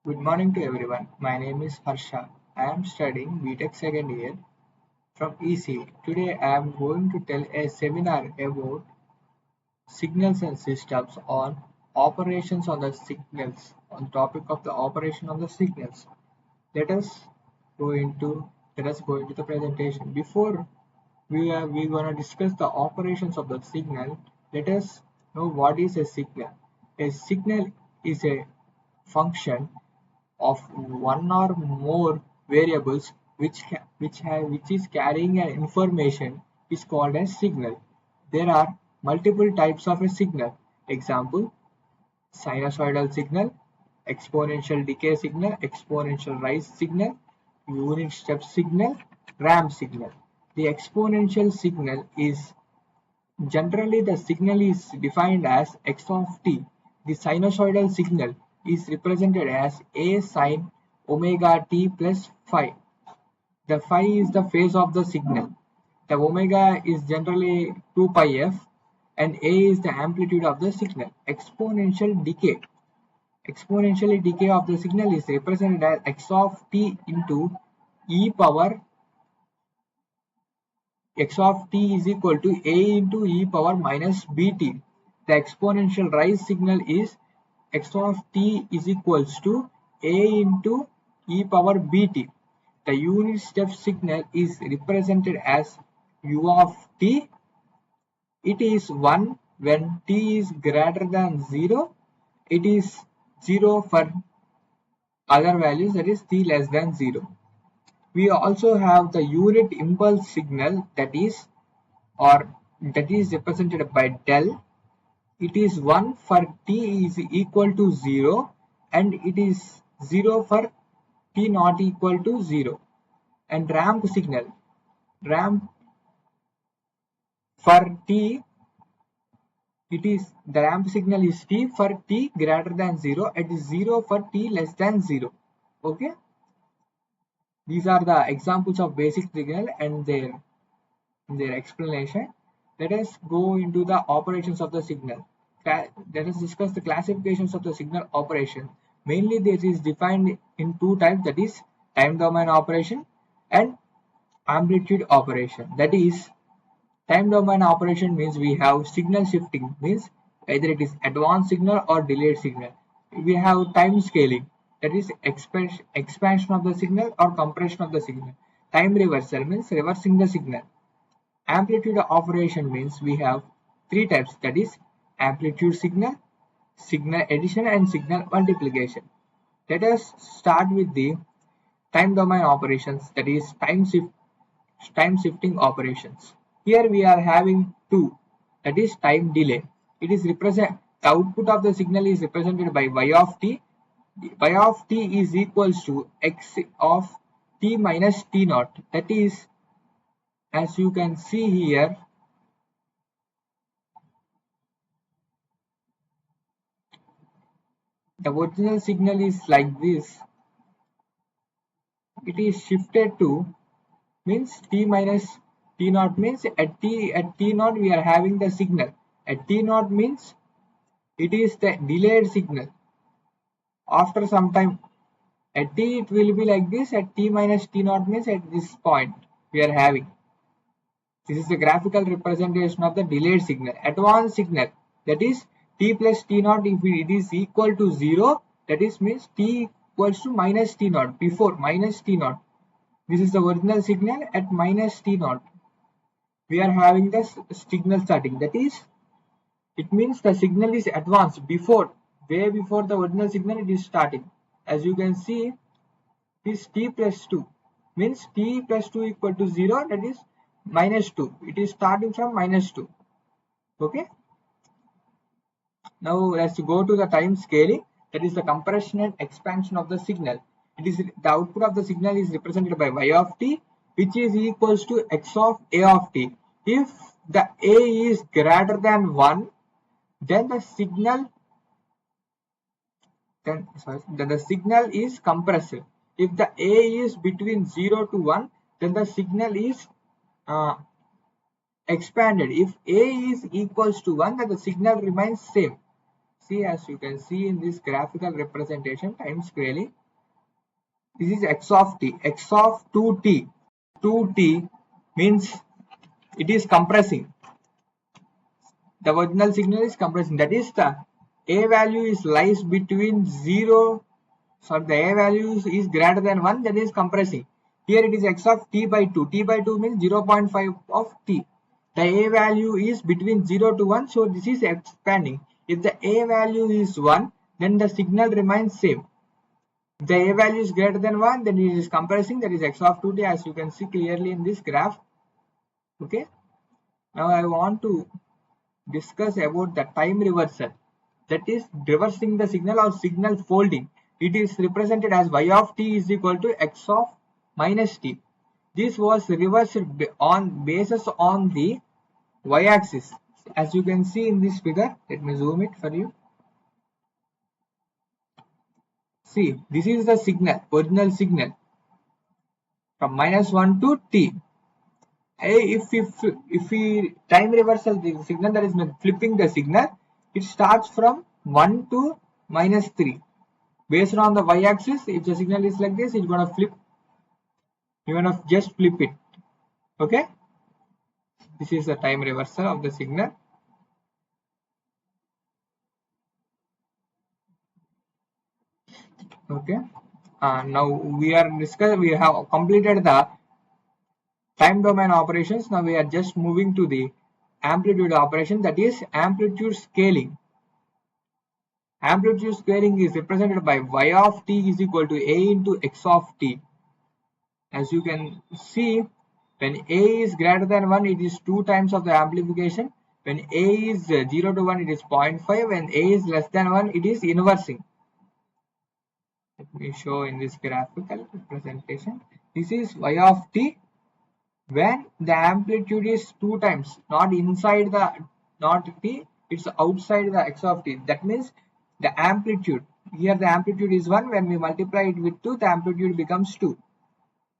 Good morning to everyone. My name is Harsha. I am studying BTech second year from EC. Today I am going to tell a seminar about signals and systems on operations on the signals, on the topic of the operation on the signals. Let us go into the presentation. Before we gonna discuss the operations of the signal, let us know what is a signal. A signal is a function of one or more variables which is carrying an information is called as signal. There are multiple types of a signal. Example: sinusoidal signal, exponential decay signal, exponential rise signal, unit step signal, ramp signal. The exponential signal is generally the signal is defined as x of t. The sinusoidal signal is represented as a sin omega t plus phi. The phi is the phase of the signal. The omega is generally 2 pi f and a is the amplitude of the signal. Exponentially decay of the signal is represented as x of t into e power x of t is equal to a into e power minus bt. The exponential rise signal is x of t is equals to a into e power bt. The unit step signal is represented as u of t. It is 1 when t is greater than 0. It is 0 for other values, that is t less than 0. We also have the unit impulse signal that is represented by del. It is 1 for t is equal to 0 and it is 0 for t not equal to 0. And ramp signal, ramp for t, the ramp signal is t for t greater than 0 and is 0 for t less than 0. Okay, these are the examples of basic signal and their explanation. Let us go into the operations of the signal. Let us discuss the classifications of the signal operation. Mainly this is defined in two types, that is time domain operation and amplitude operation. That is, time domain operation means we have signal shifting, means either it is advanced signal or delayed signal. We have time scaling, that is expansion of the signal or compression of the signal. Time reversal means reversing the signal. Amplitude operation means we have three types, that is amplitude signal, signal addition and signal multiplication. Let us start with the time domain operations, that is time shifting operations. Here we are having two, that is time delay. It is the output of the signal is represented by y of t. Y of t is equals to x of t minus t naught. That is, as you can see here, the original signal is like this. It is shifted to, means t minus t naught, means at t naught we are having the signal. At t naught means it is the delayed signal. After some time at t it will be like this. At t minus t naught means at this point we are having. This is the graphical representation of the delayed signal. Advanced signal, that is t plus t naught, if it is equal to 0, that is means t equals to minus t naught, before minus t naught. This is the original signal. At minus t naught we are having the signal starting, that is, it means the signal is advanced way before the original signal it is starting. As you can see, this t plus 2 means t plus 2 equal to 0, that is minus 2. It is starting from minus 2. Okay. Now let's go to the time scaling, that is the compression and expansion of the signal. It is the output of the signal is represented by y of t, which is equals to x of a of t. If the a is greater than 1, then the signal is compressed. If the a is between 0 to 1, then the signal is expanded. If a is equals to 1, then the signal remains same. see, as you can see in this graphical representation, time scaling, this is x of t, x of 2t. 2t means it is compressing. The original signal is compressing. That is, the a value is lies between 0. So the a value is greater than 1, that is compressing. Here it is x of t by 2. T by 2 means 0.5 of t. The a value is between 0 to 1, so this is expanding. If the a value is 1, then the signal remains same. If the a value is greater than 1, then it is compressing, that is x of 2t, as you can see clearly in this graph. Okay. Now I want to discuss about the time reversal, that is reversing the signal or signal folding. It is represented as y of t is equal to x of minus t. This was reversed on basis on the y-axis, as you can see in this figure. Let me zoom it for you. See, this is the signal, original signal from -1 to t. If we time reversal the signal, that is flipping the signal, it starts from 1 to -3. Based on the y-axis, if the signal is like this, it's gonna flip. You're gonna just flip it. Okay. This is the time reversal of the signal. Okay. Now we have completed the time domain operations. Now we are just moving to the amplitude operation, that is amplitude scaling. Amplitude scaling is represented by y of t is equal to a into x of t. As you can see, when a is greater than 1, it is 2 times of the amplification. When a is 0 to 1, it is 0.5. When a is less than 1, it is inversing. Let me show in this graphical representation. This is y of t when the amplitude is 2 times, not inside the, not t, it's outside the x of t. That means the amplitude, here the amplitude is 1, when we multiply it with 2, the amplitude becomes 2.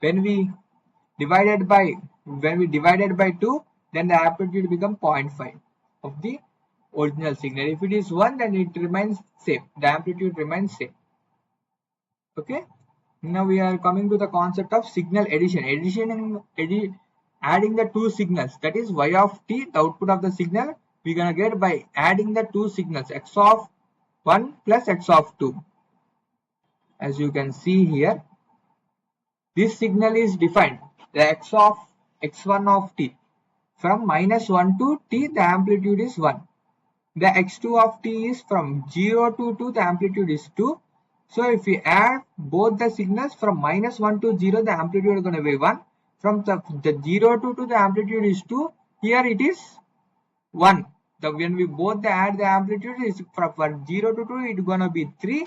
When we divided by 2, then the amplitude becomes 0.5 of the original signal. If it is 1, then it remains same, the amplitude remains same. Okay. Now we are coming to the concept of signal addition. Adding the two signals, that is y of t, the output of the signal, we're gonna get by adding the two signals, x of 1 plus x of 2. As you can see here, this signal is defined, the x of x1 of t. From -1 to t, the amplitude is 1. The x2 of t is from 0 to 2, the amplitude is 2. So if we add both the signals from -1 to 0, the amplitude is going to be 1. From the 0 to 2, the amplitude is 2. Here it is 1. When we both add the amplitude, is for 0 to 2, it is going to be 3.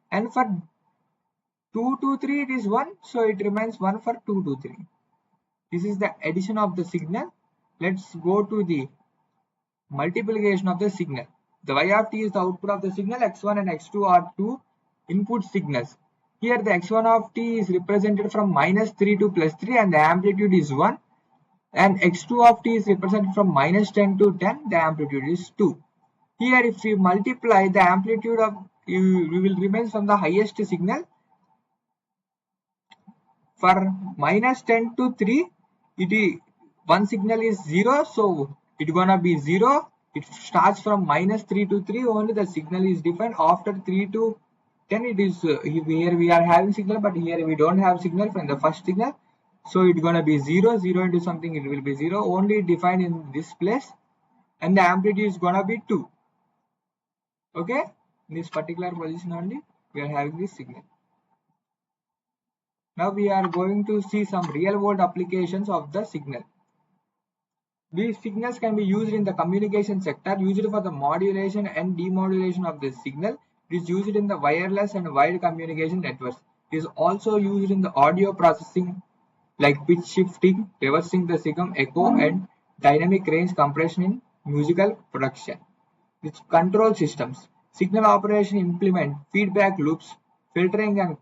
And for 2 to 3, it is 1. So it remains 1 for 2 to 3. This is the addition of the signal. Let's go to the multiplication of the signal. The y of t is the output of the signal. x1 and x2 are two input signals. Here the x1 of t is represented from -3 to +3 and the amplitude is 1. And x2 of t is represented from -10 to 10, the amplitude is 2. Here if we multiply the amplitude of, we will remain from the highest signal. For -10 to 3, one signal is 0, so it's gonna be 0. It starts from -3 to 3, only the signal is different. After 3 to 10, it is here we are having signal, but here we don't have signal from the first signal. So it's gonna be 0, 0 into something, it will be 0, only defined in this place, and the amplitude is gonna be 2. Okay, in this particular position only we are having this signal. Now we are going to see some real world applications of the signal. These signals can be used in the communication sector, used for the modulation and demodulation of the signal. It is used in the wireless and wired communication networks. It is also used in the audio processing like pitch shifting, reversing the signal echo, and dynamic range compression in musical production. With control systems, signal operation implement feedback loops, filtering and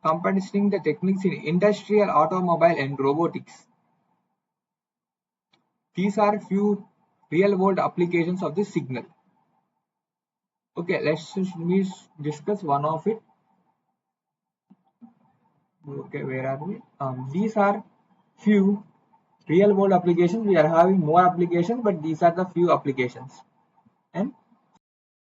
compensating the techniques in industrial, automobile and robotics. These are few real world applications of the signal. Okay, me discuss one of it. Okay, where are we? These are few real world applications. We are having more applications, but these are the few applications. And